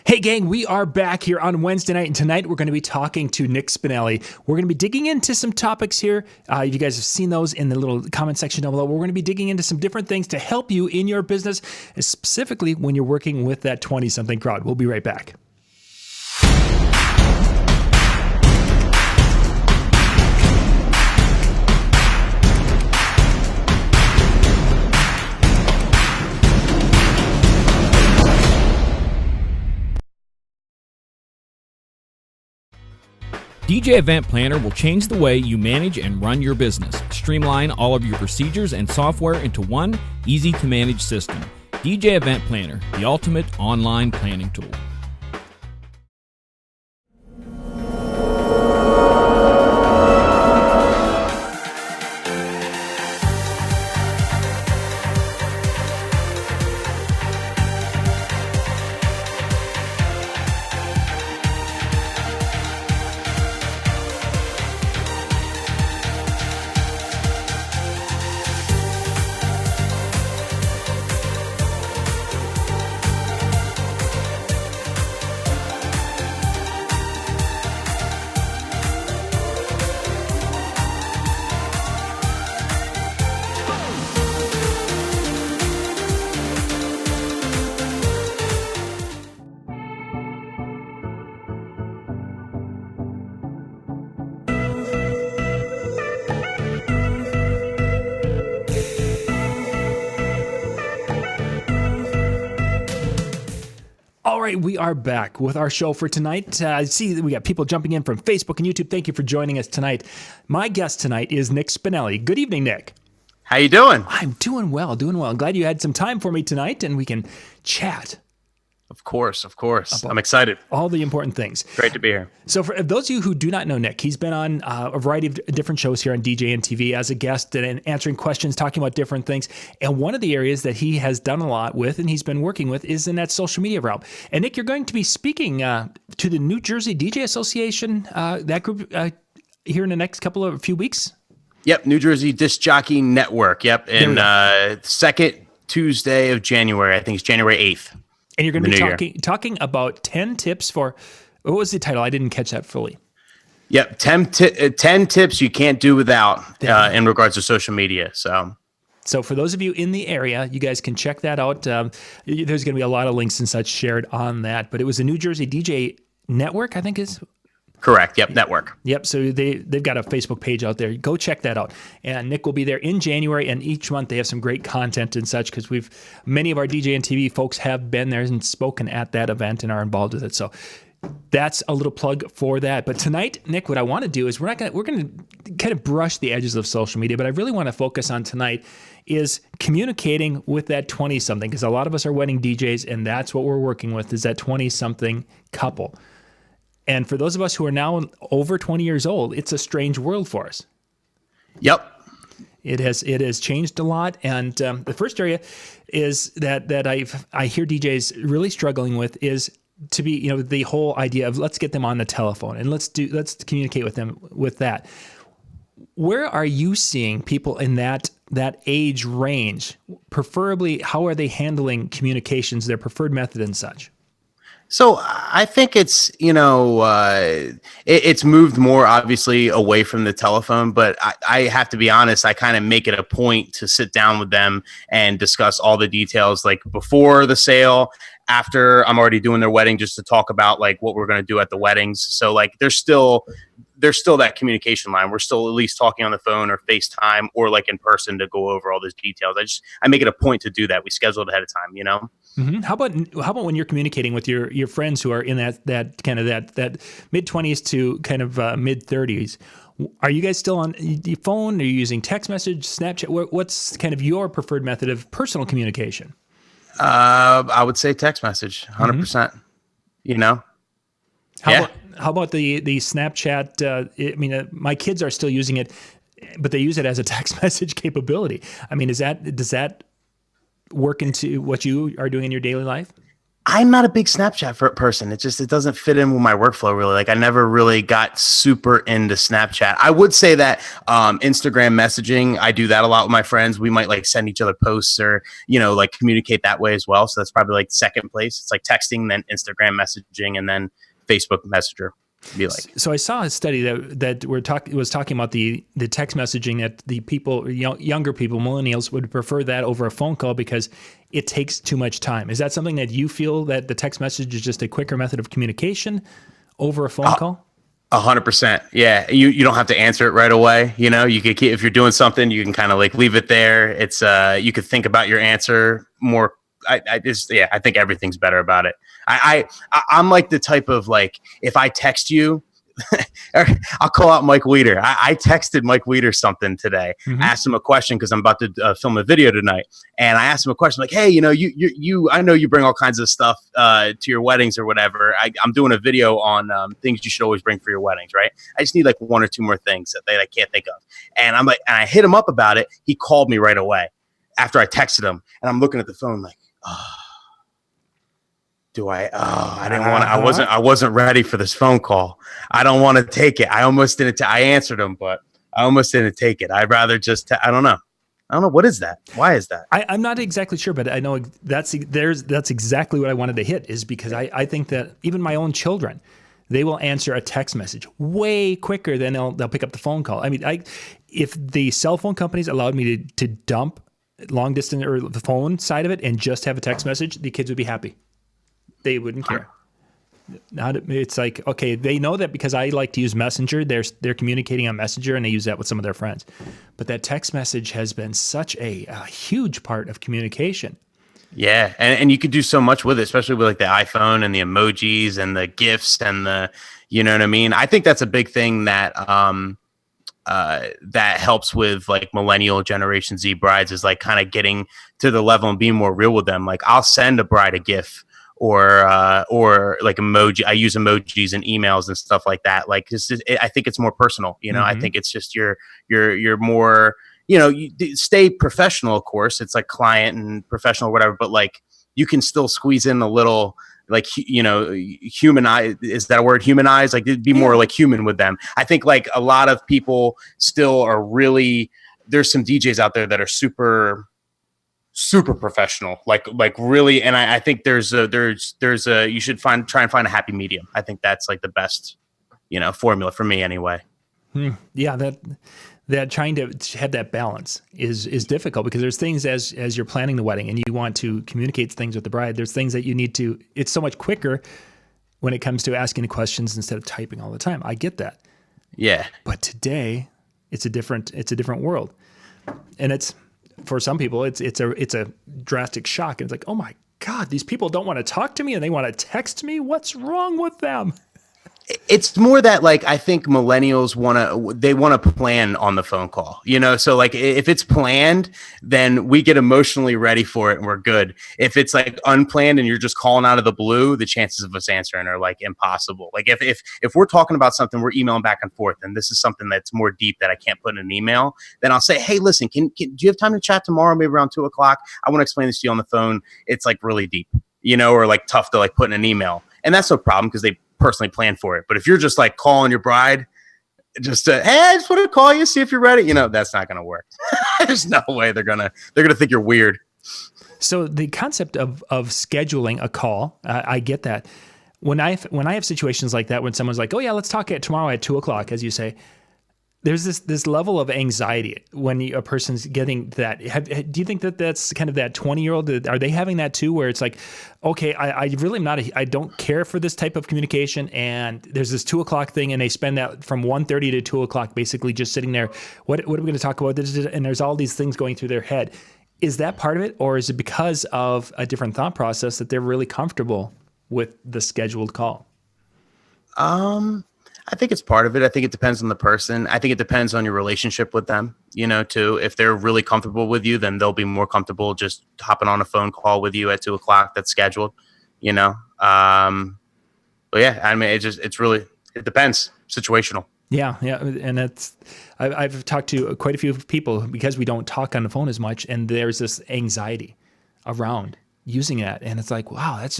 Hey gang, we are back here on Wednesday night, and tonight we're going to be talking to Nick Spinelli. We're going to be digging into some topics here. If you guys have seen those in the little comment section down below, we're going to be digging into some different things to help you in your business, specifically when you're working with that 20-something crowd. We'll be right back. DJ Event Planner will change the way you manage and run your business. Streamline all of your procedures and software into one easy-to-manage system. DJ Event Planner, the ultimate online planning tool. All right, we are back with our show for tonight. I see that we got people jumping in from Facebook and YouTube. Thank you for joining us tonight. My guest tonight is Nick Spinelli. Good evening, Nick. How you doing? I'm doing well, doing well. I'm glad you had some time for me tonight and we can chat. Of course. I'm excited. All the important things. Great to be here. So for those of you who do not know Nick, he's been on a variety of different shows here on DJNTV as a guest and answering questions, talking about different things. And one of the areas that he has done a lot with and he's been working with is in that social media realm. And Nick, you're going to be speaking to the New Jersey DJ Association, that group here in the next few weeks? Yep, New Jersey Disc Jockey Network. Yep, in second Tuesday of January. I think it's January 8th. And you're going to be talking about 10 tips for, what was the title? I didn't catch that fully. Yep, 10 tips you can't do without in regards to social media. So for those of you in the area, you guys can check that out. There's going to be a lot of links and such shared on that. But it was the New Jersey DJ Network, I think is. Correct. Yep. Network. Yep. So they've got a Facebook page out there. Go check that out. And Nick will be there in January. And each month they have some great content and such because many of our DJNTV folks have been there and spoken at that event and are involved with it. So that's a little plug for that. But tonight, Nick, what I want to do is we're going to kind of brush the edges of social media, but I really want to focus on tonight is communicating with that 20-something because a lot of us are wedding DJs and that's what we're working with is that 20-something couple. And for those of us who are now over 20 years old, it's a strange world for us. Yep. It has changed a lot. And the first area is that I hear DJs really struggling with is to be, the whole idea of let's get them on the telephone and let's communicate with them with that. Where are you seeing people in that age range? Preferably, how are they handling communications, their preferred method and such? So I think it's, it's moved more obviously away from the telephone, but I have to be honest, I kind of make it a point to sit down with them and discuss all the details like before the sale, after I'm already doing their wedding, just to talk about like what we're going to do at the weddings. So like there's still that communication line. We're still at least talking on the phone or FaceTime or like in person to go over all those details. I make it a point to do that. We schedule it ahead of time, Mm-hmm. How about when you're communicating with your friends who are in that kind of that mid-20s to kind of mid-30s? Are you guys still on the phone? Are you using text message, Snapchat? What's kind of your preferred method of personal communication? I would say text message, 100%. How about the Snapchat? My kids are still using it, but they use it as a text message capability. I mean, does that work into what you are doing in your daily life? I'm not a big Snapchat person. It doesn't fit in with my workflow really. Like I never really got super into Snapchat. I would say that Instagram messaging, I do that a lot with my friends. We might like send each other posts or, like communicate that way as well. So that's probably like second place. It's like texting, then Instagram messaging, and then Facebook Messenger. Be like. So I saw a study that was talking about the text messaging, that the people, younger people, millennials, would prefer that over a phone call because it takes too much time. Is that something that you feel, that the text message is just a quicker method of communication over a phone call? 100%. Yeah. You don't have to answer it right away. You could keep, if you're doing something, you can kind of like leave it there. It's you could think about your answer more. I think everything's better about it. I'm like the type of like, if I text you, I'll call out Mike Weeder. I texted Mike Weeder something today, asked him a question because I'm about to film a video tonight. And I asked him a question like, hey, I know you bring all kinds of stuff to your weddings or whatever. I'm doing a video on things you should always bring for your weddings, right? I just need like one or two more things that I can't think of. And I'm like, and I hit him up about it. He called me right away after I texted him. And I'm looking at the phone like, I didn't want to, I wasn't ready for this phone call. I don't want to take it. I almost didn't. I answered him, but I almost didn't take it. I'd rather just, I don't know. What is that? Why is that? I'm not exactly sure, but I know that's exactly what I wanted to hit, is because I think that even my own children, they will answer a text message way quicker than they'll pick up the phone call. I mean, if the cell phone companies allowed me to dump long distance or the phone side of it and just have a text message, the kids would be happy. They wouldn't care. It's like, okay, they know that because I like to use Messenger, they're communicating on Messenger and they use that with some of their friends. But that text message has been such a huge part of communication. Yeah, and you could do so much with it, especially with like the iPhone and the emojis and the GIFs and the, you know what I mean? I think that's a big thing that that helps with like millennial Generation Z brides, is like kind of getting to the level and being more real with them. Like I'll send a bride a GIF or like emoji. I use emojis in emails and stuff like that. Like I think it's more personal. I think it's just you're more. You stay professional, of course. It's like client and professional, or whatever. But like you can still squeeze in a little, like humanize. Is that a word? Humanize? Like it'd be more like human with them. I think like a lot of people still are really. There's some DJs out there that are super professional, like really. And I think there's a you should try and find a happy medium. I think that's like the best formula for me anyway. Yeah, that trying to have that balance is difficult, because there's things as you're planning the wedding and you want to communicate things with the bride, there's things that you need to, it's so much quicker when it comes to asking the questions instead of typing all the time. I get that. Yeah. But today it's a different world. And it's, for some people, it's a drastic shock. And it's like, oh my God, these people don't want to talk to me and they want to text me. What's wrong with them? It's more that like I think millennials want to plan on the phone call, so like if it's planned, then we get emotionally ready for it and we're good. If it's like unplanned and you're just calling out of the blue, the chances of us answering are like impossible. Like if we're talking about something, we're emailing back and forth, and this is something that's more deep that I can't put in an email, then I'll say, hey, listen, do you have time to chat tomorrow, maybe around 2:00? I want to explain this to you on the phone. It's like really deep, or like tough to like put in an email, and that's no problem because they personally plan for it. But if you're just like calling your bride, just hey, I just want to call you, see if you're ready, that's not going to work. There's no way they're gonna think you're weird. So the concept of scheduling a call, I get that. When I have situations like that, when someone's like, oh yeah, let's talk tomorrow at 2:00, as you say, there's this level of anxiety when a person's getting that. Do you think that that's kind of that 20-year-old? Are they having that too, where it's like, okay, I really am not, I don't care for this type of communication, and there's this 2:00 thing, and they spend that from 1:30 to 2:00 basically just sitting there. What are we going to talk about? And there's all these things going through their head. Is that part of it, or is it because of a different thought process that they're really comfortable with the scheduled call? I think it's part of it. I think it depends on the person. I think it depends on your relationship with them, too. If they're really comfortable with you, then they'll be more comfortable just hopping on a phone call with you at 2:00 that's scheduled, But yeah, I mean, it depends. Situational. Yeah. And I've talked to quite a few people, because we don't talk on the phone as much, and there's this anxiety around using that. And it's like, wow, that's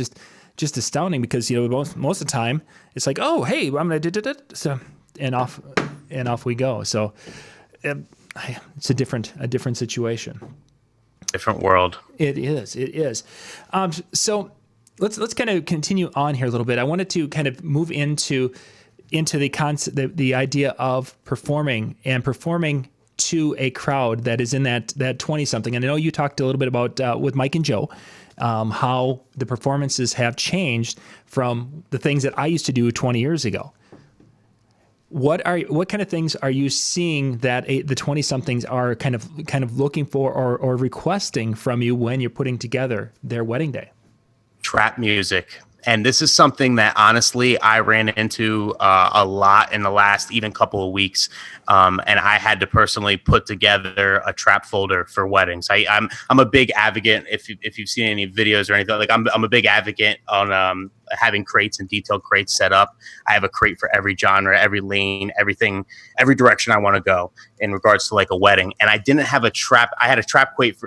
just astounding, because, you know, most of the time it's like, oh, hey, I'm going to so, and off we go. So it's a different situation. Different world. It is. So let's kind of continue on here a little bit. I wanted to kind of move into the concept, the idea of performing to a crowd that is in that 20 something. And I know you talked a little bit about with Mike and Joe, how the performances have changed from the things that I used to do 20 years ago. What kind of things are you seeing that the 20 somethings are kind of looking for or requesting from you when you're putting together their wedding day? Trap music. And this is something that honestly I ran into a lot in the last even couple of weeks, and I had to personally put together a trap folder for weddings. I'm a big advocate. If you've seen any videos or anything, like I'm a big advocate on having crates and detailed crates set up. I have a crate for every genre, every lane, everything, every direction I want to go in regards to like a wedding. And I didn't have a trap. I had a trap crate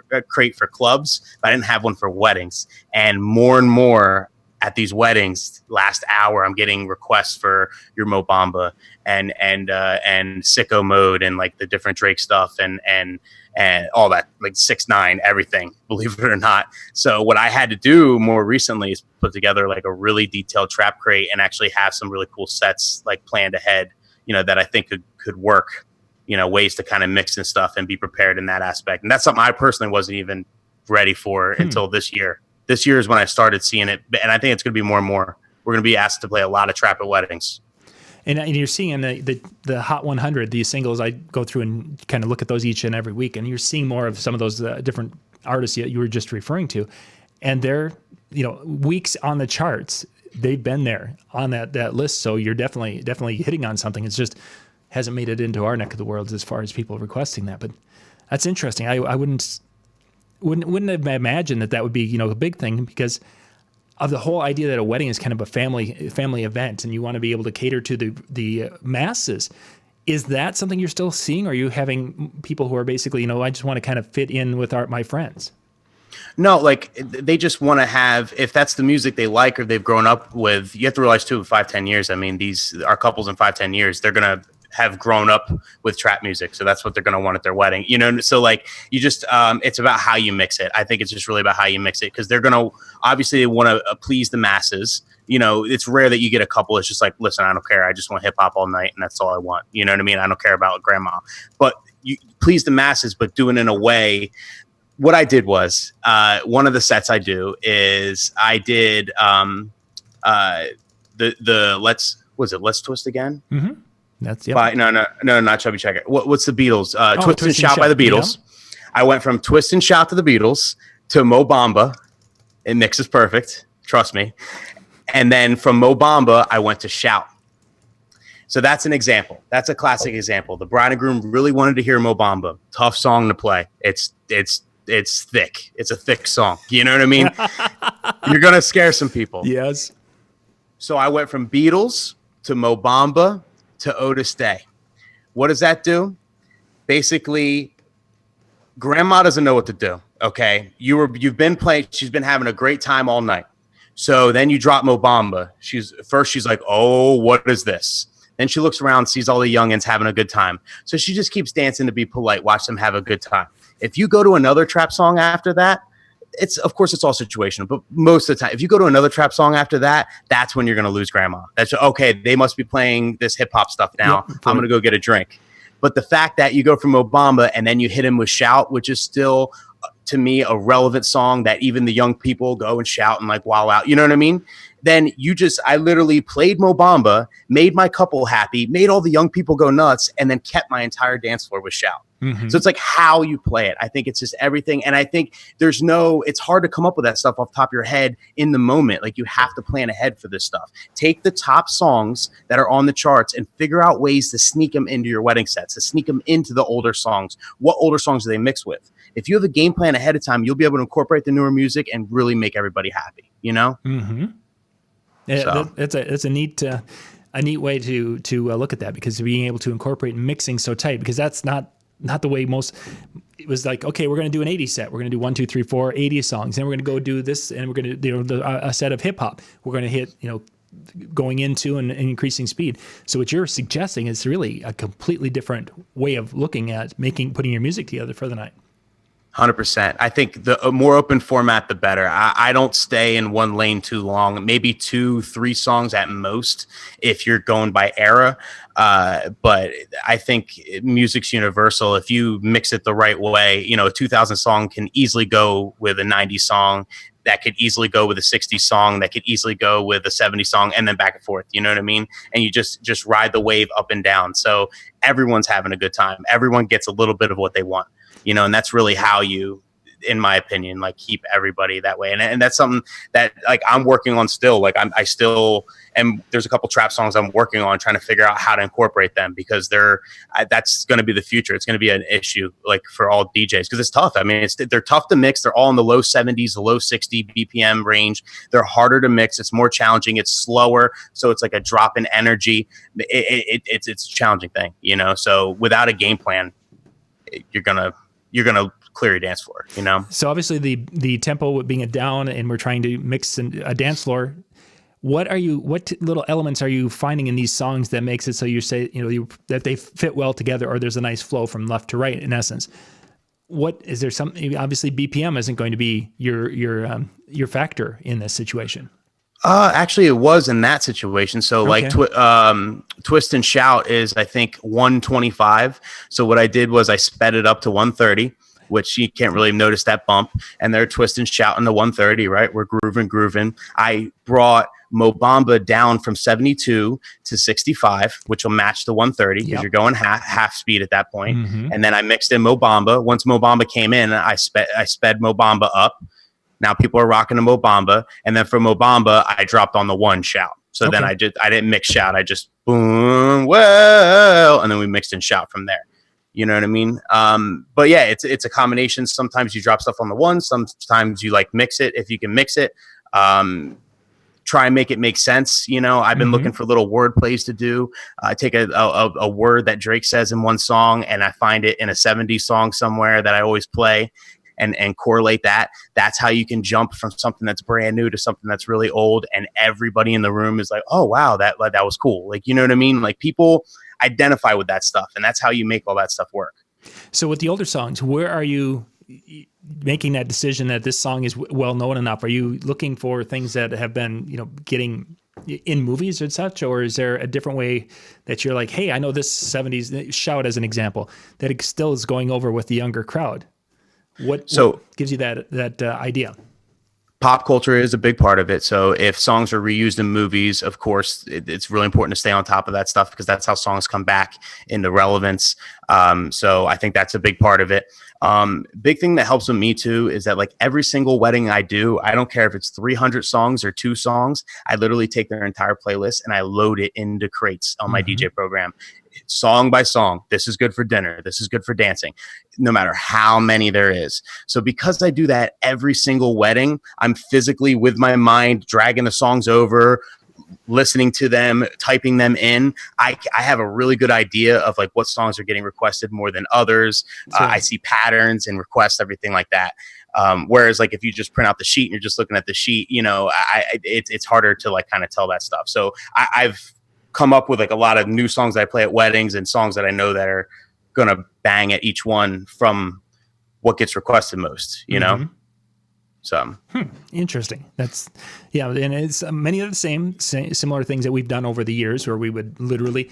for clubs, but I didn't have one for weddings. And more at these weddings, last hour, I'm getting requests for your Mo Bamba and Sicko Mode and like the different Drake stuff and all that, like 6ix9ine, everything, believe it or not. So what I had to do more recently is put together like a really detailed trap crate and actually have some really cool sets like planned ahead, you know, that I think could work, you know, ways to kind of mix and stuff and be prepared in that aspect. And that's something I personally wasn't even ready for until this year. This year is when I started seeing it, and I think it's going to be more and more. We're going to be asked to play a lot of trap at weddings. And you're seeing in the Hot 100, these singles, I go through and kind of look at those each and every week, and you're seeing more of some of those different artists you were just referring to, and they're, you know, weeks on the charts. They've been there on that list, so you're definitely hitting on something. It's just hasn't made it into our neck of the world as far as people requesting that. But that's interesting. I wouldn't have imagined that would be, you know, a big thing, because of the whole idea that a wedding is kind of a family event, and you want to be able to cater to the masses. Is that something you're still seeing? Or are you having people who are basically, you know, I just want to kind of fit in with my friends? No, like they just want to have, if that's the music they like or they've grown up with. You have to realize too, in 5-10 years, I mean, these are couples in 5-10 years, they're going to have grown up with trap music. So that's what they're going to want at their wedding, you know? So like you just, it's about how you mix it. I think it's just really about how you mix it, because they're going to, obviously they want to please the masses. You know, it's rare that you get a couple that's just like, listen, I don't care. I just want hip hop all night and that's all I want. You know what I mean? I don't care about grandma, but you please the masses, but do it in a way. What I did was, one of the sets I do is I did Let's Twist Again? Mm-hmm. That's No, not Chubby Checker. What's the Beatles? Twist and Shout by the Beatles. Yeah. I went from Twist and Shout to the Beatles to Mo Bamba. It mixes perfect, trust me. And then from Mo Bamba, I went to Shout. So that's an example. That's a classic example. The bride and groom really wanted to hear Mo Bamba. Tough song to play. It's thick. It's a thick song. You know what I mean? You're gonna scare some people. Yes. So I went from Beatles to Mo Bamba to Otis Day. What does that do? Basically, grandma doesn't know what to do. Okay, you've been playing. She's been having a great time all night. So then you drop Mo Bamba. She's like, oh, what is this? Then she looks around, sees all the youngins having a good time. So she just keeps dancing to be polite, watch them have a good time. If you go to another trap song after that, of course it's all situational, but most of the time, if you go to another trap song after that, that's when you're going to lose grandma. That's okay. They must be playing this hip hop stuff now. Yep, I'm going to go get a drink. But the fact that you go from Obama and then you hit him with Shout, which is still, to me, a relevant song that even the young people go and shout and like wow out. You know what I mean? Then I literally played Mo Bamba, made my couple happy, made all the young people go nuts, and then kept my entire dance floor with Shout. Mm-hmm. So it's like how you play it. I think it's just everything. And I think it's hard to come up with that stuff off the top of your head in the moment. Like you have to plan ahead for this stuff. Take the top songs that are on the charts and figure out ways to sneak them into your wedding sets, to sneak them into the older songs. What older songs do they mix with? If you have a game plan ahead of time, you'll be able to incorporate the newer music and really make everybody happy, you know? Mm-hmm. Yeah, so. It's a neat way to look at that, because being able to incorporate mixing so tight, because that's not the way was like, okay, we're going to do an 80 set. We're going to do 1, 2, 3, 4, 80 songs. Then we're going to go do this, and we're going to do a set of hip hop. We're going to hit, going into and increasing speed. So what you're suggesting is really a completely different way of looking at putting your music together for the night. 100%. I think the more open format, the better. I don't stay in one lane too long, maybe 2, 3 songs at most if you're going by era. But I think music's universal. If you mix it the right way, a 2000 song can easily go with a 90 song. That could easily go with a 60 song. That could easily go with a 70 song, and then back and forth. You know what I mean? And you just ride the wave up and down. So everyone's having a good time. Everyone gets a little bit of what they want. And that's really how you, in my opinion, like keep everybody that way. And that's something that like I'm working on still. Like I still, and there's a couple trap songs I'm working on trying to figure out how to incorporate them, because that's going to be the future. It's going to be an issue like for all DJs, because it's tough. I mean, they're tough to mix. They're all in the low 70s, the low 60 BPM range. They're harder to mix. It's more challenging. It's slower. So it's like a drop in energy. It's a challenging thing, So without a game plan, you're gonna clear your dance floor, So obviously the tempo being a down, and we're trying to mix a dance floor. What little elements are you finding in these songs that makes it so you say, that they fit well together, or there's a nice flow from left to right in essence? What is there something? Obviously BPM isn't going to be your factor in this situation. Actually, it was in that situation. So okay. like Twist and Shout is, I think, 125. So what I did was I sped it up to 130, which you can't really notice that bump. And they're Twist and Shout in the 130, right? We're grooving. I brought Mo Bamba down from 72 to 65, which will match the 130 because you're going half speed at that point. Mm-hmm. And then I mixed in Mo Bamba. Once Mo Bamba came in, I sped Mo Bamba up. Now people are rocking the Mo Bamba, and then from Mo Bamba, I dropped on the 1 Shout. So then I didn't mix Shout. I just boom, well, and then we mixed in Shout from there. You know what I mean? But yeah, it's a combination. Sometimes you drop stuff on the 1. Sometimes you like mix it if you can mix it. Try and make it make sense. I've been looking for little word plays to do. I take a word that Drake says in one song, and I find it in a 70s song somewhere that I always play. And correlate that. That's how you can jump from something that's brand new to something that's really old, and everybody in the room is like, "Oh wow, that was cool." Like, you know what I mean? Like, people identify with that stuff, and that's how you make all that stuff work. So with the older songs, where are you making that decision that this song is well known enough? Are you looking for things that have been, getting in movies or such, or is there a different way that you're like, "Hey, I know this 70s Shout as an example that it still is going over with the younger crowd"? What gives you that idea? Pop culture is a big part of it. So if songs are reused in movies, of course, it's really important to stay on top of that stuff, because that's how songs come back into relevance. So I think that's a big part of it. Big thing that helps with me too is that like every single wedding I do, I don't care if it's 300 songs or 2 songs, I literally take their entire playlist and I load it into crates on my DJ program. Song by song. This is good for dinner. This is good for dancing, no matter how many there is. So because I do that every single wedding, I'm physically with my mind dragging the songs over, listening to them, typing them in. I have a really good idea of like what songs are getting requested more than others. I see patterns and requests, everything like that. Whereas like if you just print out the sheet and you're just looking at the sheet, it's harder to like kind of tell that stuff. So I've come up with like a lot of new songs that I play at weddings and songs that I know that are going to bang at each one from what gets requested most, know? So interesting. That's and it's many of the similar things that we've done over the years, where we would literally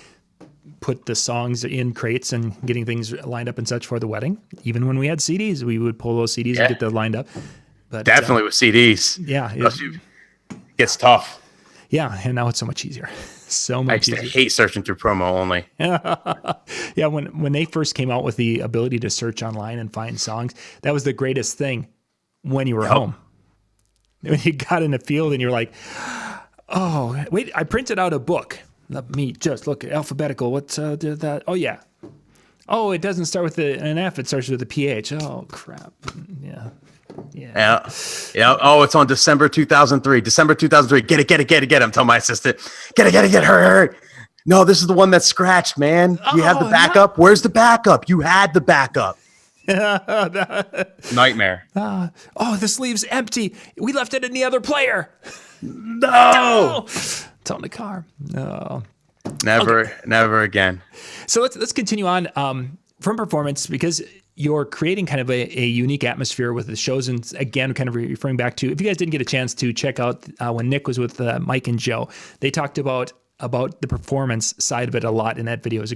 put the songs in crates and getting things lined up and such for the wedding. Even when we had CDs, we would pull those CDs and get those lined up. But definitely with CDs. Yeah. It gets tough. Yeah. And now it's so much easier. So much easier. I hate searching through promo only. Yeah. When they first came out with the ability to search online and find songs, that was the greatest thing when you were home. When you got in the field and you're like, oh, wait, I printed out a book. Let me just look at alphabetical. What's that? Oh, yeah. Oh, it doesn't start with an F. It starts with a PH. Oh, crap. Yeah. Oh, it's on December 2003. December 2003. Get it. I'm telling my assistant, get it. Hurry. No, this is the one that's scratched, man. You have the backup. No. Where's the backup? You had the backup. Nightmare. Oh, the sleeve's empty. We left it in the other player. No, It's on the car. No. never again. So let's continue on from performance, because you're creating kind of a unique atmosphere with the shows. And again, kind of referring back to, if you guys didn't get a chance to check out when Nick was with Mike and Joe, they talked about the performance side of it a lot in that video. It was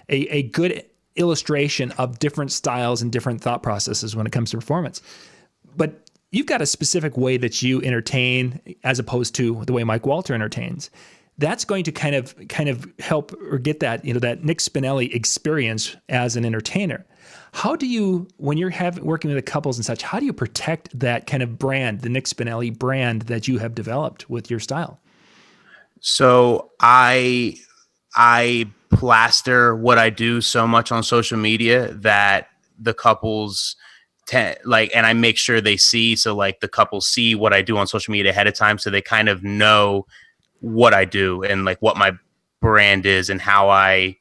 a good illustration of different styles and different thought processes when it comes to performance. But you've got a specific way that you entertain as opposed to the way Mike Walter entertains. That's going to kind of help or get that, that Nick Spinelli experience as an entertainer. How do you, when you're working with the couples and such, how do you protect that kind of brand, the Nick Spinelli brand that you have developed with your style? So I plaster what I do so much on social media that the couples and I make sure they see, so like the couples see what I do on social media ahead of time, so they kind of know what I do and like what my brand is and how I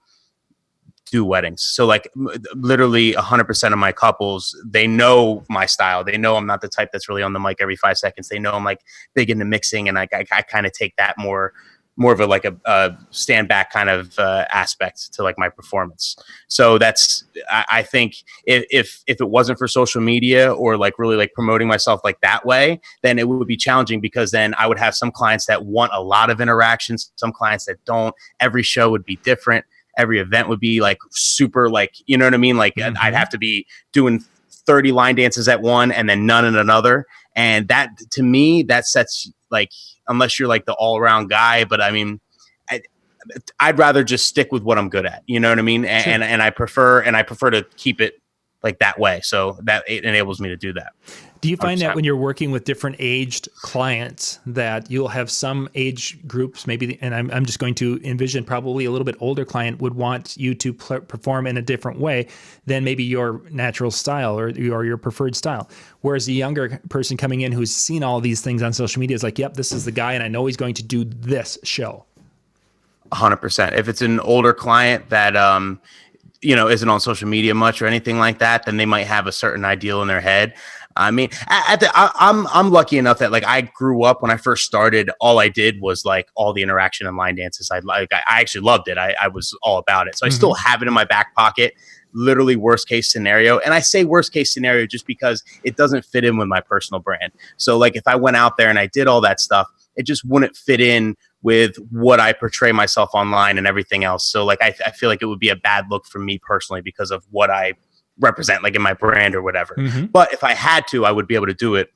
do weddings. So like literally 100% of my couples, they know my style. They know I'm not the type that's really on the mic every 5 seconds. They know I'm like big into mixing, and I kind of take that more of a stand back kind of aspect to like my performance. So that's, I think if it wasn't for social media or like really like promoting myself like that way, then it would be challenging, because then I would have some clients that want a lot of interactions, some clients that don't. Every show would be different. Every event would be like super, like, you know what I mean? Like I'd have to be doing 30 line dances at one and then none in another. And that, to me, that sets, like, unless you're like the all around guy, but I mean, I'd rather just stick with what I'm good at. You know what I mean? And, Sure. and I prefer to keep it like that way. So that it enables me to do that. Do you find that when you're working with different aged clients that you'll have some age groups, maybe, and I'm just going to envision probably a little bit older client would want you to perform in a different way than maybe your natural style or your preferred style. Whereas the younger person coming in who's seen all these things on social media is like, yep, this is the guy, and I know he's going to do this show. 100%. If it's an older client that, isn't on social media much or anything like that, then they might have a certain ideal in their head. I mean, I'm lucky enough that like I grew up when I first started, all I did was like all the interaction and line dances. I actually loved it. I was all about it. So I still have it in my back pocket, literally worst case scenario. And I say worst case scenario just because it doesn't fit in with my personal brand. So like if I went out there and I did all that stuff, it just wouldn't fit in with what I portray myself online and everything else. So like I feel like it would be a bad look for me personally because of what I represent, like in my brand or whatever. But if I had to, I would be able to do it,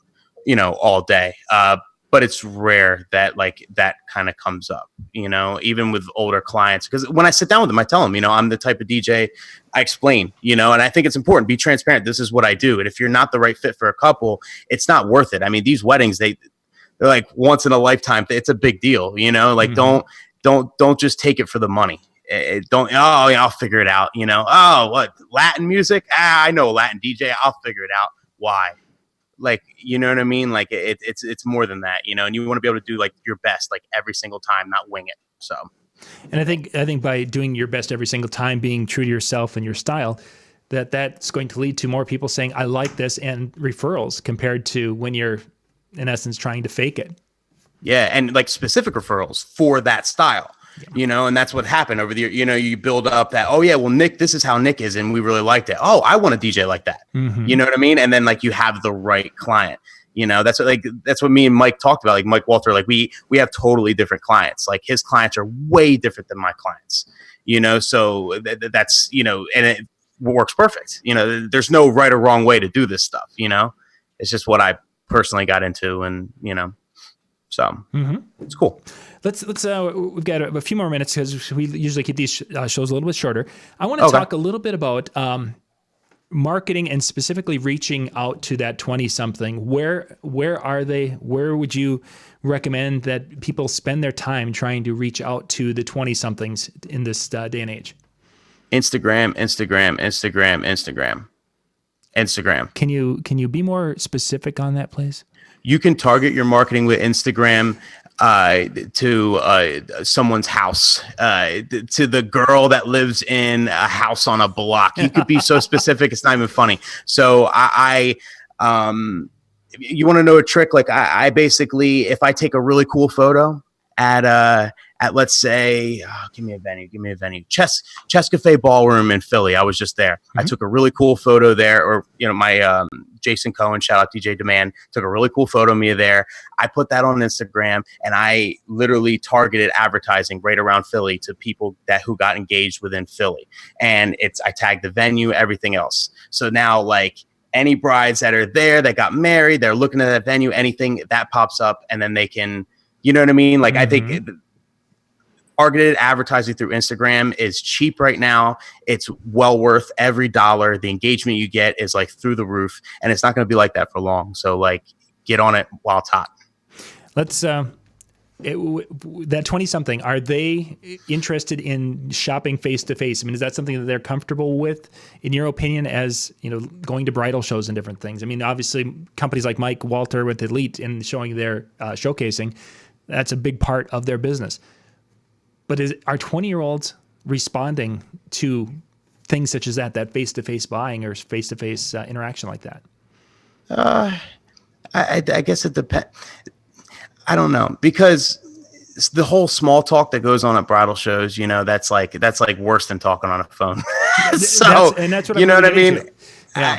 all day. But it's rare that like that kind of comes up, even with older clients. Because when I sit down with them, I tell them, I'm the type of DJ, I explain, and I think it's important, be transparent. This is what I do. And if you're not the right fit for a couple, it's not worth it. I mean, these weddings, they're like once in a lifetime. It's a big deal, like don't just take it for the money. I'll figure it out. What, Latin music? I know a Latin DJ. I'll figure it out. Why? Like, you know what I mean? Like it's more than that, and you want to be able to do like your best, like every single time, not wing it. So, and I think by doing your best every single time, being true to yourself and your style, that's going to lead to more people saying, I like this, and referrals compared to when you're in essence trying to fake it. Yeah. And like specific referrals for that style. And that's what happened over the year. You build up that, oh yeah, well, Nick, this is how Nick is, and we really liked it. Oh, I want a DJ like that. You know what I mean? And then like you have the right client. That's what me and Mike talked about. Like Mike Walter, like we have totally different clients. Like his clients are way different than my clients. So that's and it works perfect. There's no right or wrong way to do this stuff. It's just what I personally got into, and so it's cool. Let's we've got a few more minutes because we usually keep these shows a little bit shorter. I want to talk a little bit about marketing and specifically reaching out to that 20-something. Where are they? Where would you recommend that people spend their time trying to reach out to the 20-somethings in this day and age? Instagram. Can you be more specific on that, please? You can target your marketing with Instagram. to someone's house, to the girl that lives in a house on a block. You could be so specific, it's not even funny. So you want to know a trick? Like I basically, if I take a really cool photo at let's say, give me a venue, Chess Cafe Ballroom in Philly. I was just there. I took a really cool photo there, or my Jason Cohen, shout out DJ Demand, took a really cool photo of me there. I put that on Instagram, and I literally targeted advertising right around Philly to people who got engaged within Philly, and I tagged the venue, everything else. So now like any brides that are there that got married, they're looking at that venue, anything that pops up, and then they can, you know what I mean? Like I think targeted advertising through Instagram is cheap right now. It's well worth every dollar. The engagement you get is like through the roof, and it's not going to be like that for long. So like get on it while it's hot. Let's that 20-something, are they interested in shopping face to face? I mean, is that something that they're comfortable with, in your opinion, as going to bridal shows and different things? I mean, obviously companies like Mike Walter with Elite and showing their showcasing, that's a big part of their business. But are 20-year-olds responding to things such as that face-to-face buying or face-to-face interaction like that? I guess it depends. I don't know, because it's the whole small talk that goes on at bridal shows, that's like worse than talking on a phone. So that's what you know what I mean? Yeah.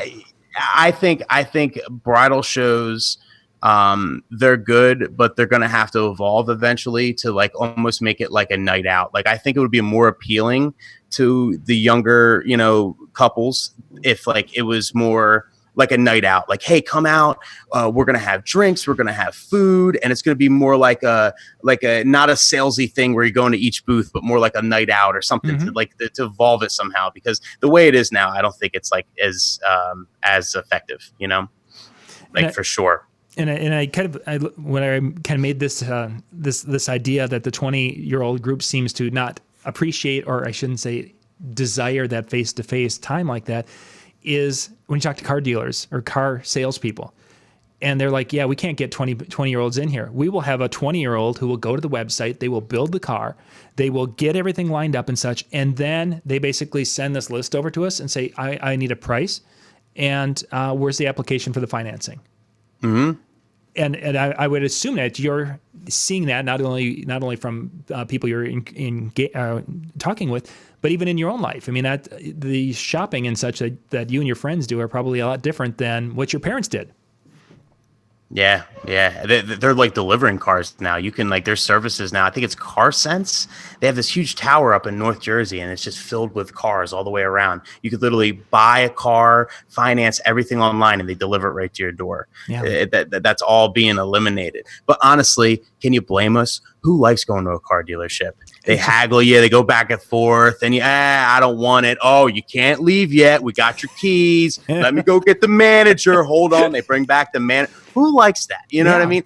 I think bridal shows, they're good, but they're going to have to evolve eventually to like almost make it like a night out. Like I think it would be more appealing to the younger, couples if like it was more like a night out, like, hey, come out. We're going to have drinks. We're going to have food. And it's going to be more like a not a salesy thing where you're going to each booth, but more like a night out or something to evolve it somehow, because the way it is now, I don't think it's like as effective, for sure. And when I kind of made this idea that the 20-year-old group seems to not appreciate, or I shouldn't say desire, that face-to-face time like that, is when you talk to car dealers or car salespeople, and they're like, yeah, we can't get 20-year-olds in here. We will have a 20-year-old who will go to the website, they will build the car, they will get everything lined up and such, and then they basically send this list over to us and say, I need a price, and where's the application for the financing? Mm-hmm. And I would assume that you're seeing that not only from people you're talking with, but even in your own life. I mean, that the shopping and such that you and your friends do are probably a lot different than what your parents did. Yeah. They're like delivering cars now. You can there's services now. I think it's Car Sense. They have this huge tower up in North Jersey, and it's just filled with cars all the way around. You could literally buy a car, finance everything online, and they deliver it right to your door. Yeah. That's all being eliminated. But honestly, can you blame us? Who likes going to a car dealership? They haggle you. They go back and forth, and I don't want it. Oh, you can't leave yet. We got your keys. Let me go get the manager. Hold on. They bring back the man. Who likes that? You know what I mean?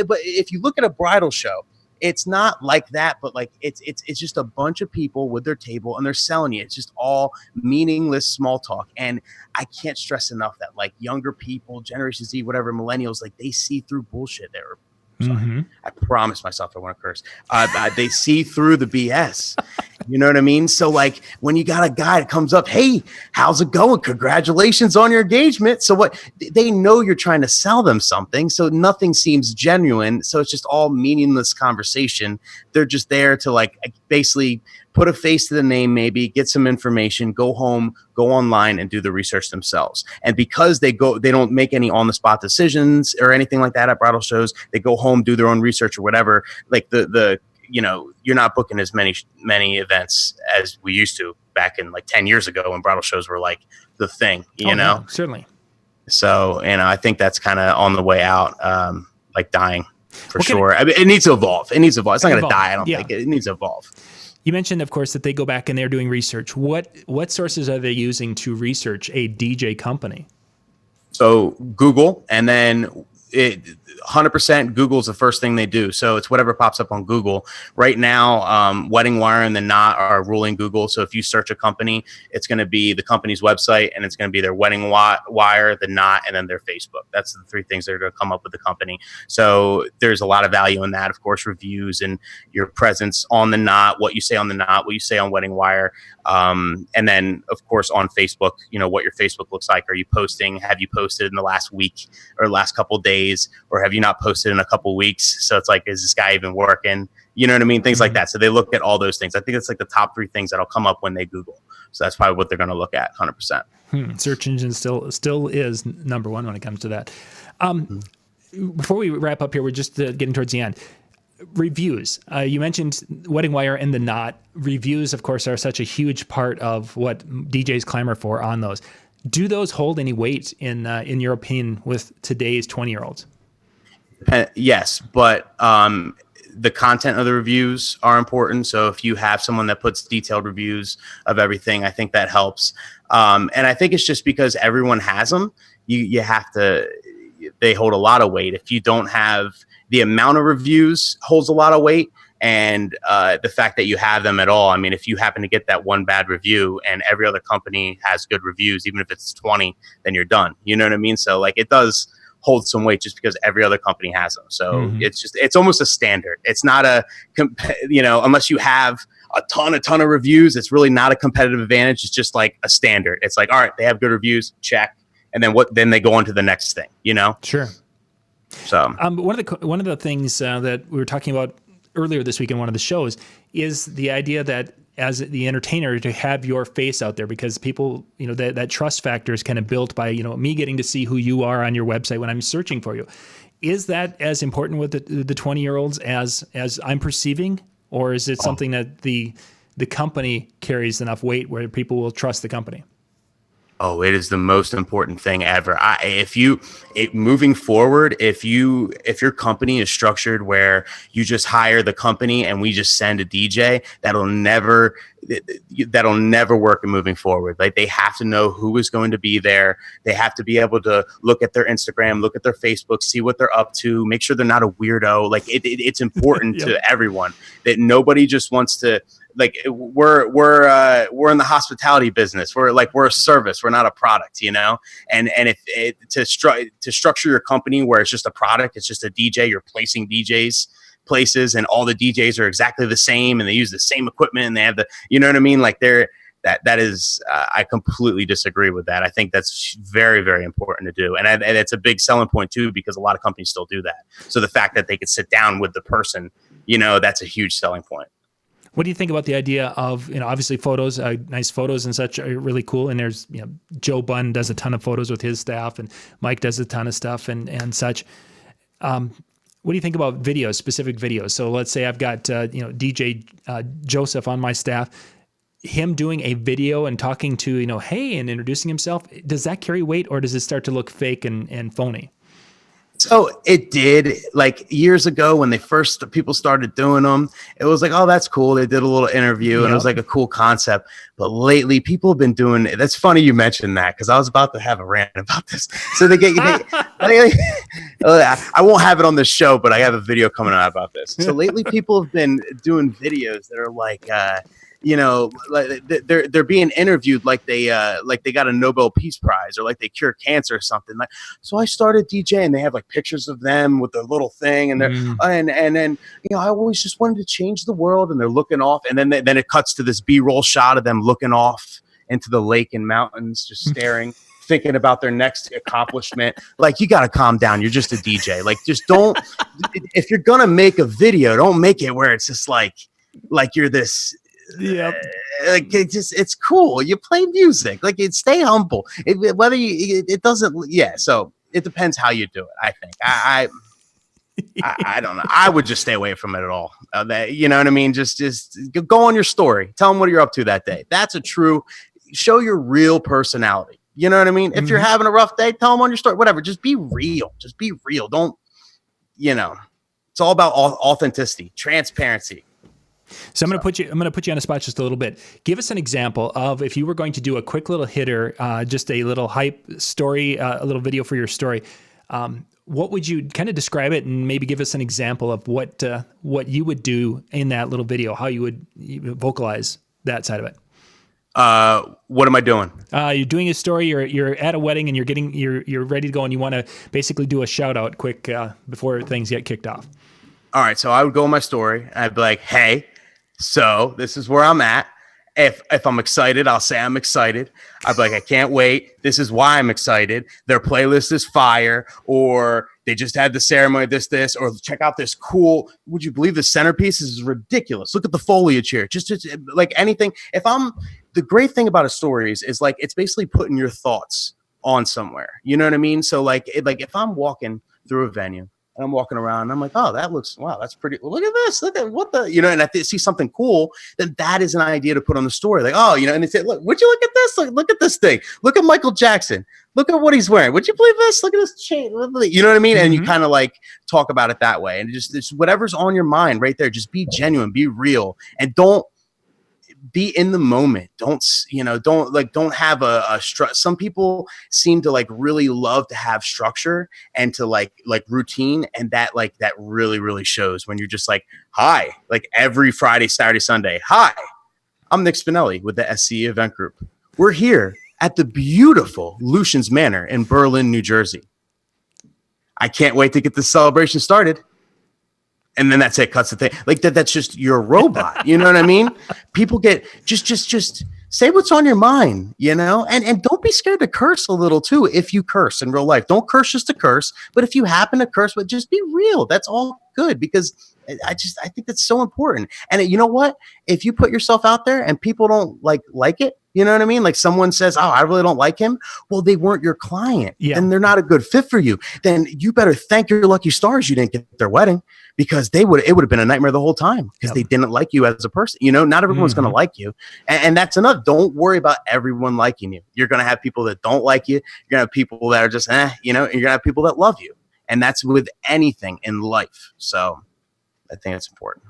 But if you look at a bridal show, it's not like that. But like it's just a bunch of people with their table, and they're selling you. It's just all meaningless small talk. And I can't stress enough that like younger people, Generation Z, whatever, millennials, like they see through bullshit. Sorry. I promised myself I want to curse. They see through the BS. You know what I mean? So like when you got a guy that comes up, hey, how's it going? Congratulations on your engagement. So what? They know you're trying to sell them something. So nothing seems genuine. So it's just all meaningless conversation. They're just there to like basically put a face to the name, maybe get some information, go home, go online and do the research themselves. And because they don't make any on the spot decisions or anything like that at bridal shows, they go home, do their own research or whatever. Like you're not booking as many events as we used to back in like 10 years ago when bridal shows were like the thing, you know? Yeah, certainly. So, I think that's kind of on the way out, like dying for sure. I mean, it needs to evolve. It's not going to die. I don't think it needs to evolve. You mentioned, of course, that they go back and they're doing research. What sources are they using to research a DJ company? So Google, and then 100% Google's the first thing they do. So it's whatever pops up on Google. Right now, Wedding Wire and The Knot are ruling Google. So if you search a company, it's going to be the company's website, and it's going to be their Wedding Wire, The Knot, and then their Facebook. That's the three things that are going to come up with the company. So there's a lot of value in that. Of course, reviews and your presence on The Knot, what you say on The Knot, what you say on Wedding Wire. And then, of course, on Facebook, what your Facebook looks like. Are you posting? Have you posted in the last week or last couple of days? Or have you not posted in a couple of weeks? So it's like, is this guy even working? You know what I mean? Things like that. So they look at all those things. I think it's like the top three things that'll come up when they Google. So that's probably what they're going to look at 100%. Search engine still is number one when it comes to that. Before we wrap up here, we're just getting towards the end. Reviews. You mentioned Wedding Wire and The Knot. Reviews, of course, are such a huge part of what DJs clamor for on those. Do those hold any weight in your opinion with today's 20-year-olds? Yes, but the content of the reviews are important. So if you have someone that puts detailed reviews of everything, I think that helps. And I think it's just because everyone has them. You have to. They hold a lot of weight. If you don't have the amount of reviews, holds a lot of weight. And the fact that you have them at all. I mean, if you happen to get that one bad review and every other company has good reviews, even if it's 20, then you're done. You know what I mean? So like it does hold some weight just because every other company has them. So it's almost a standard. It's not unless you have a ton of reviews, it's really not a competitive advantage. It's just like a standard. It's like, all right, they have good reviews, check. And then they go on to the next thing, Sure. So one of the things that we were talking about earlier this week in one of the shows is the idea that as the entertainer to have your face out there, because people, that trust factor is kind of built by, me getting to see who you are on your website when I'm searching for you. Is that as important with the 20-year-olds as I'm perceiving, or is it something that the company carries enough weight where people will trust the company? Oh, it is the most important thing ever. Moving forward, if your company is structured where you just hire the company and we just send a DJ, that'll never work in moving forward. Like they have to know who is going to be there. They have to be able to look at their Instagram, look at their Facebook, see what they're up to, make sure they're not a weirdo. Like it's important to everyone that nobody just wants to. Like we're in the hospitality business. We're a service. We're not a product, And to structure your company where it's just a product, it's just a DJ. You're placing DJs places, and all the DJs are exactly the same, and they use the same equipment, and they have you know what I mean? Like that is I completely disagree with that. I think that's very, very important to do, and it's a big selling point too, because a lot of companies still do that. So the fact that they could sit down with the person, that's a huge selling point. What do you think about the idea of, obviously photos, nice photos and such are really cool. And there's, Joe Bunn does a ton of photos with his staff, and Mike does a ton of stuff and such. What do you think about videos, specific videos? So let's say I've got, DJ Joseph on my staff, him doing a video and talking to, hey, and introducing himself. Does that carry weight, or does it start to look fake and phony? So it did, like years ago when people started doing them, it was like, oh, that's cool. They did a little interview and it was like a cool concept. But lately people have been doing it. That's funny you mentioned that, because I was about to have a rant about this. So I won't have it on this show, but I have a video coming out about this. So lately people have been doing videos that are like, like they're being interviewed like they got a Nobel Peace Prize, or like they cure cancer or something. Like, so I started DJing. They have like pictures of them with their little thing, and they're and then I always just wanted to change the world, and they're looking off, and then it cuts to this B-roll shot of them looking off into the lake and mountains, just staring. Thinking about their next accomplishment. Like, you got to calm down. You're just a DJ. Like, just don't. If you're gonna make a video, don't make it where it's just like you're this. Yep. Like it's cool. You play music. Like, stay humble. It doesn't. Yeah. So it depends how you do it. I think. I don't know. I would just stay away from it at all. You know what I mean? Just go on your story. Tell them what you're up to that day. That's show your real personality. You know what I mean? If you're having a rough day, tell them on your story. Whatever. Just be real. Just be real. Don't. It's all about authenticity, transparency. So I'm going to put you on the spot just a little bit. Give us an example of, if you were going to do a quick little hitter, just a little hype story, a little video for your story. What would you kind of describe it and maybe give us an example of what you would do in that little video, how you would vocalize that side of it? What am I doing? You're doing a story. You're at a wedding and you're ready to go, and you want to basically do a shout out quick before things get kicked off. All right, so I would go in my story and I'd be like, "Hey, so this is where I'm at. If I'm excited, I'll say I'm excited. I'd be like, I can't wait. This is why I'm excited. Their playlist is fire, or they just had the ceremony, this, or check out this cool. Would you believe the centerpiece is ridiculous? Look at the foliage here. Just like anything. The great thing about a story is like it's basically putting your thoughts on somewhere. You know what I mean? So like if I'm walking through a venue and I'm walking around and I'm like, oh, that's pretty. Look at this. Look at what the, and I see something cool, then that is an idea to put on the story. Like, oh, and they say, look, would you look at this? Look at this thing. Look at Michael Jackson. Look at what he's wearing. Would you believe this? Look at this chain. You know what I mean? Mm-hmm. And you kind of like talk about it that way. And just whatever's on your mind right there, just be genuine, be real, and don't be in the moment. Don't have a some people seem to like really love to have structure and to like routine, and that really, really shows when you're just like, hi, like every Friday, Saturday, Sunday. Hi, I'm Nick Spinelli with the SCE Event Group. We're here at the beautiful Lucian's Manor in Berlin, New Jersey. I can't wait to get this celebration started. And then that's it, cuts the thing. Like that's just your robot. You know what I mean? People get just say what's on your mind, and don't be scared to curse a little too. If you curse in real life, don't curse just to curse. But if you happen to curse, but just be real. That's all good, because I think that's so important. And you know what? If you put yourself out there and people don't like it, you know what I mean? Like someone says, oh, I really don't like him. Well, they weren't your client. Yeah. And they're not a good fit for you. Then you better thank your lucky stars you didn't get their wedding, because it would have been a nightmare the whole time, because they didn't like you as a person. Not everyone's going to like you. And that's enough. Don't worry about everyone liking you. You're going to have people that don't like you. You're going to have people that are just, and you're going to have people that love you. And that's with anything in life. So I think it's important.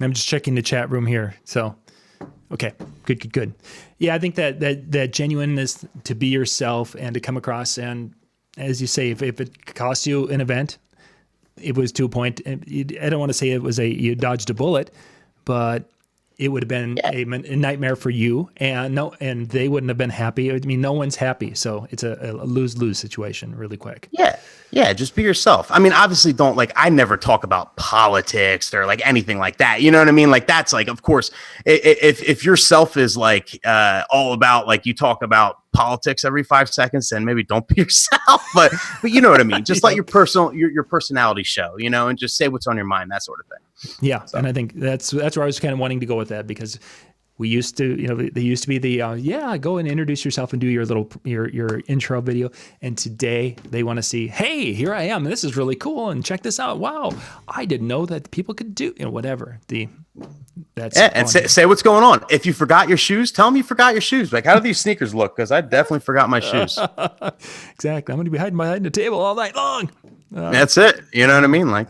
I'm just checking the chat room here. So, okay, good. Yeah, I think that genuineness to be yourself and to come across, and as you say, if it costs you an event, it was to a point. I don't want to say you dodged a bullet, but it would have been a nightmare for you, and they wouldn't have been happy. I mean, no one's happy, so it's a lose-lose situation really quick. Yeah, just be yourself. I mean, obviously I never talk about politics or like anything like that. You know what I mean? Like that's like, of course, if yourself is like all about like you talk about politics every 5 seconds, then maybe don't be yourself. But you know what I mean? Just let your personality show, and just say what's on your mind, that sort of thing. Yeah, so. And I think that's where I was kind of wanting to go with that, because we used to, they used to be the go and introduce yourself and do your intro video. And today they want to see, hey, here I am. This is really cool, and check this out. Wow, I didn't know that people could do whatever. And say what's going on. If you forgot your shoes, tell them you forgot your shoes. Like, how do these sneakers look? Because I definitely forgot my shoes. Exactly. I'm going to be hiding behind the table all night long. That's it. You know what I mean? Like.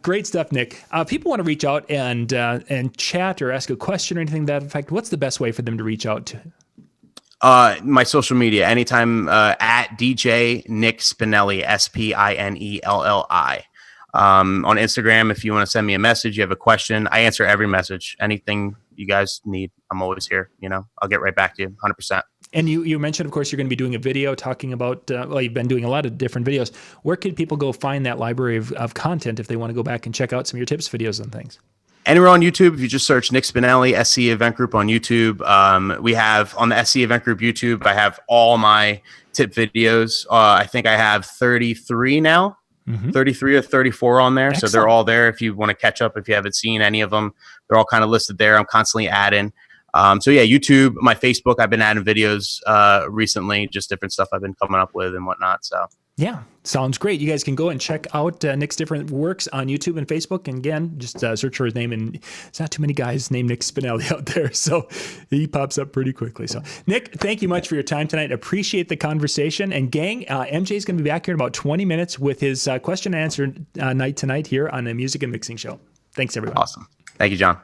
Great stuff, Nick. People want to reach out and chat or ask a question or anything to that effect. What's the best way for them to reach out to? My social media, anytime at DJ Nick Spinelli, Spinelli. On Instagram, if you want to send me a message, you have a question, I answer every message. Anything you guys need, I'm always here. I'll get right back to you 100%. And you mentioned, of course, you're going to be doing a video talking about, you've been doing a lot of different videos. Where can people go find that library of content if they want to go back and check out some of your tips videos and things? Anywhere on YouTube, if you just search Nick Spinelli, SCE Event Group on YouTube. We have on the SCE Event Group YouTube, I have all my tip videos. I think I have 33 now. 33 or 34 on there. Excellent. So they're all there if you want to catch up. If you haven't seen any of them, they're all kind of listed there. I'm constantly adding. So yeah, YouTube, my Facebook, I've been adding videos recently, just different stuff I've been coming up with and whatnot. So yeah, sounds great. You guys can go and check out Nick's different works on YouTube and Facebook. And again, just search for his name, and there's not too many guys named Nick Spinelli out there. So he pops up pretty quickly. So Nick, thank you much for your time tonight. Appreciate the conversation. And gang, MJ is going to be back here in about 20 minutes with his question and answer night tonight here on the Music and Mixing Show. Thanks, everyone. Awesome. Thank you, John.